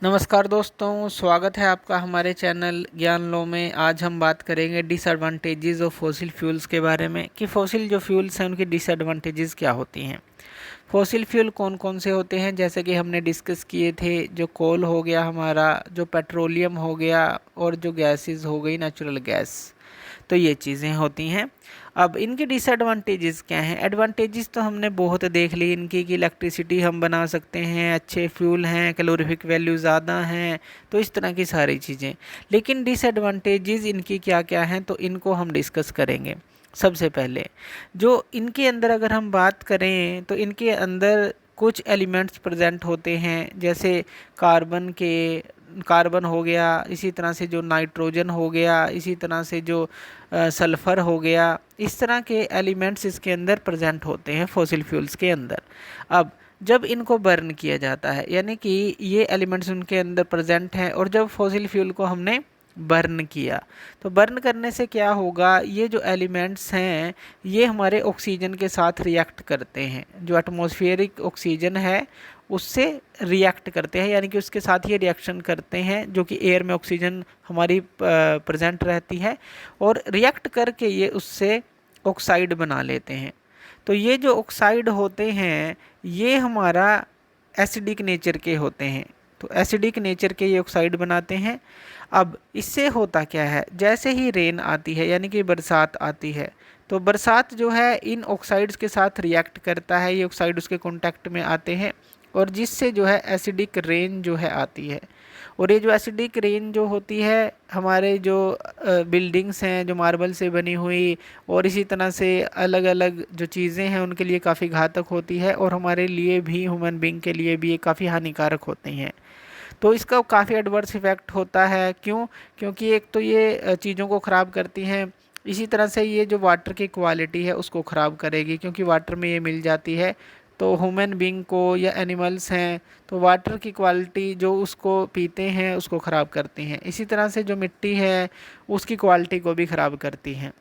नमस्कार दोस्तों, स्वागत है आपका हमारे चैनल ज्ञान लो में। आज हम बात करेंगे डिसएडवांटेजेस ऑफ फॉसिल फ्यूल्स के बारे में कि फॉसिल जो फ्यूल्स हैं उनकी डिसएडवांटेजेस क्या होती हैं। फॉसिल फ्यूल कौन कौन से होते हैं, जैसे कि हमने डिस्कस किए थे। जो कोल हो गया हमारा, जो पेट्रोलियम हो गया, और जो गैसेस हो गई नेचुरल गैस, तो ये चीज़ें होती हैं। अब इनके डिसएडवांटेजेस क्या हैं। एडवांटेजेस तो हमने बहुत देख ली इनकी कि इलेक्ट्रिसिटी हम बना सकते हैं, अच्छे फ्यूल हैं, कैलोरीफिक वैल्यू ज़्यादा हैं, तो इस तरह की सारी चीज़ें। लेकिन डिसएडवांटेजेस इनकी क्या क्या हैं, तो इनको हम डिस्कस करेंगे। सबसे पहले जो इनके अंदर अगर हम बात करें तो इनके अंदर कुछ एलिमेंट्स प्रेजेंट होते हैं, जैसे कार्बन हो गया, इसी तरह से जो नाइट्रोजन हो गया, इसी तरह से जो सल्फ़र हो गया। इस तरह के एलिमेंट्स इसके अंदर प्रेजेंट होते हैं फॉसिल फ्यूल्स के अंदर। अब जब इनको बर्न किया जाता है, यानी कि ये एलिमेंट्स उनके अंदर प्रेजेंट हैं, और जब फॉसिल फ्यूल को हमने बर्न किया, तो बर्न करने से क्या होगा, ये जो एलिमेंट्स हैं ये हमारे ऑक्सीजन के साथ रिएक्ट करते हैं। जो एटमॉस्फेरिक ऑक्सीजन है उससे रिएक्ट करते हैं, यानी कि उसके साथ ये रिएक्शन करते हैं, जो कि एयर में ऑक्सीजन हमारी प्रेजेंट रहती है, और रिएक्ट करके ये उससे ऑक्साइड बना लेते हैं। तो ये जो ऑक्साइड होते हैं ये हमारा एसिडिक नेचर के होते हैं, तो एसिडिक नेचर के ये ऑक्साइड बनाते हैं। अब इससे होता क्या है, जैसे ही रेन आती है यानी कि बरसात आती है, तो बरसात जो है इन ऑक्साइड्स के साथ रिएक्ट करता है, ये ऑक्साइड उसके कांटेक्ट में आते हैं, और जिससे जो है एसिडिक रेन जो है आती है। और ये जो एसिडिक रेन जो होती है हमारे जो बिल्डिंग्स हैं जो मार्बल से बनी हुई, और इसी तरह से अलग अलग जो चीज़ें हैं उनके लिए काफ़ी घातक होती है, और हमारे लिए भी, ह्यूमन बींग के लिए भी ये काफ़ी हानिकारक होती हैं। तो इसका काफ़ी एडवर्स इफ़ेक्ट होता है। क्यों? क्योंकि एक तो ये चीज़ों को ख़राब करती हैं, इसी तरह से ये जो वाटर की क्वालिटी है उसको ख़राब करेगी, क्योंकि वाटर में ये मिल जाती है। तो ह्यूमन बींग को या एनिमल्स हैं तो वाटर की क्वालिटी जो उसको पीते हैं उसको ख़राब करती हैं। इसी तरह से जो मिट्टी है उसकी क्वालिटी को भी ख़राब करती हैं।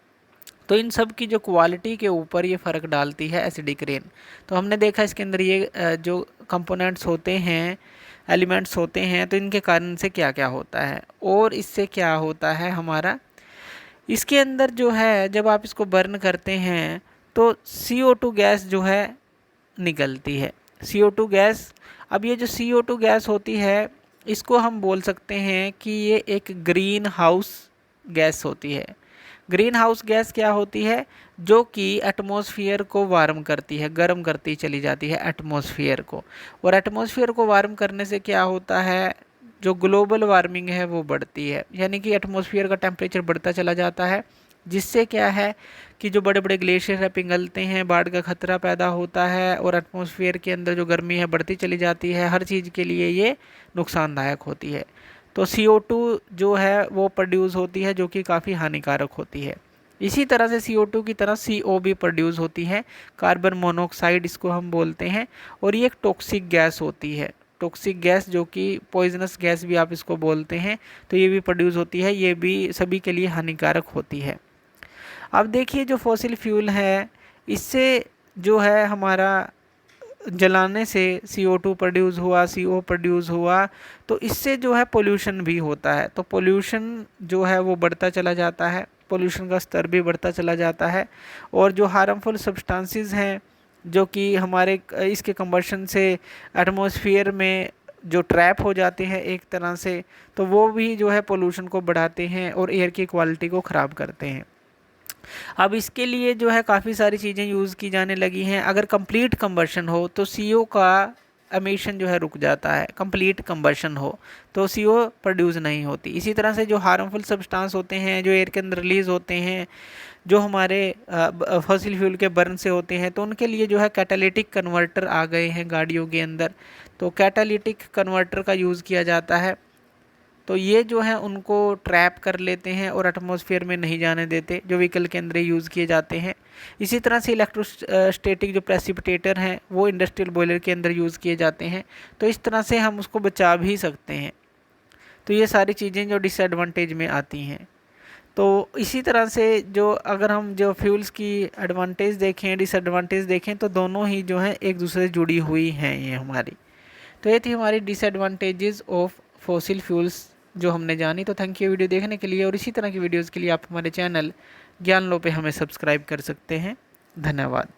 तो इन सब की जो क्वालिटी के ऊपर ये फ़र्क डालती है एसिडिक रेन। तो हमने देखा इसके अंदर ये जो कंपोनेंट्स होते हैं, एलिमेंट्स होते हैं, तो इनके कारण से क्या क्या होता है, और इससे क्या होता है हमारा। इसके अंदर जो है जब आप इसको बर्न करते हैं तो CO2 गैस जो है निकलती है। CO2 गैस, अब ये जो CO2 गैस होती है इसको हम बोल सकते हैं कि ये एक ग्रीन हाउस गैस होती है। ग्रीन हाउस गैस क्या होती है, जो कि एटमॉस्फेयर को वार्म करती है, गर्म करती चली जाती है एटमॉस्फेयर को। और एटमॉस्फेयर को वार्म करने से क्या होता है, जो ग्लोबल वार्मिंग है वो बढ़ती है, यानी कि एटमॉस्फेयर का टेम्परेचर बढ़ता चला जाता है, जिससे क्या है कि जो बड़े बड़े ग्लेशियर है पिघलते हैं, बाढ़ का खतरा पैदा होता है, और एटमॉस्फेयर के अंदर जो गर्मी है बढ़ती चली जाती है। हर चीज़ के लिए ये नुकसानदायक होती है। तो CO2 जो है वो प्रोड्यूस होती है, जो कि काफ़ी हानिकारक होती है। इसी तरह से CO2 की तरह CO भी प्रोड्यूस होती है, कार्बन मोनोऑक्साइड इसको हम बोलते हैं, और ये एक टॉक्सिक गैस होती है। टॉक्सिक गैस जो कि पॉइजनस गैस भी आप इसको बोलते हैं, तो ये भी प्रोड्यूस होती है, ये भी सभी के लिए हानिकारक होती है। अब देखिए जो फॉसिल फ्यूल है इससे जो है हमारा जलाने से CO2 प्रोड्यूस हुआ, CO प्रोड्यूस हुआ, तो इससे जो है पोल्यूशन भी होता है। तो पोल्यूशन जो है वो बढ़ता चला जाता है, पोल्यूशन का स्तर भी बढ़ता चला जाता है, और जो हार्मफुल सब्सटेंसेस हैं जो कि हमारे इसके कंबशन से एटमॉस्फेयर में जो ट्रैप हो जाते हैं एक तरह से, तो वो भी जो है पोल्यूशन को बढ़ाते हैं और एयर की क्वालिटी को ख़राब करते हैं। अब इसके लिए जो है काफ़ी सारी चीज़ें यूज़ की जाने लगी हैं। अगर कंप्लीट कंबशन हो तो CO का एमिशन जो है रुक जाता है, कंप्लीट कंबशन हो तो CO प्रोड्यूस नहीं होती। इसी तरह से जो हार्मफुल सब्सटेंस होते हैं जो एयर के अंदर रिलीज़ होते हैं, जो हमारे फॉसिल फ्यूल के बर्न से होते हैं, तो उनके लिए जो है कैटालिटिक कन्वर्टर आ गए हैं गाड़ियों के अंदर। तो कैटालिटिक कन्वर्टर का यूज़ किया जाता है, तो ये जो है उनको ट्रैप कर लेते हैं और एटमॉस्फेयर में नहीं जाने देते, जो व्हीकल के अंदर यूज़ किए जाते हैं। इसी तरह से इलेक्ट्रोस्टैटिक जो प्रेसिपिटेटर हैं वो इंडस्ट्रियल बॉयलर के अंदर यूज़ किए जाते हैं, तो इस तरह से हम उसको बचा भी सकते हैं। तो ये सारी चीज़ें जो डिसएडवांटेज में आती हैं। तो इसी तरह से जो अगर हम जो फ्यूल्स की एडवांटेज देखें, डिसएडवांटेज देखें, तो दोनों ही जो हैं एक दूसरे से जुड़ी हुई हैं ये हमारी। तो ये थी हमारी डिसएडवांटेजेस ऑफ फॉसिल फ्यूल्स जो हमने जानी। तो थैंक यू वीडियो देखने के लिए, और इसी तरह की वीडियोज़ के लिए आप हमारे चैनल ज्ञान लो पे हमें सब्सक्राइब कर सकते हैं। धन्यवाद।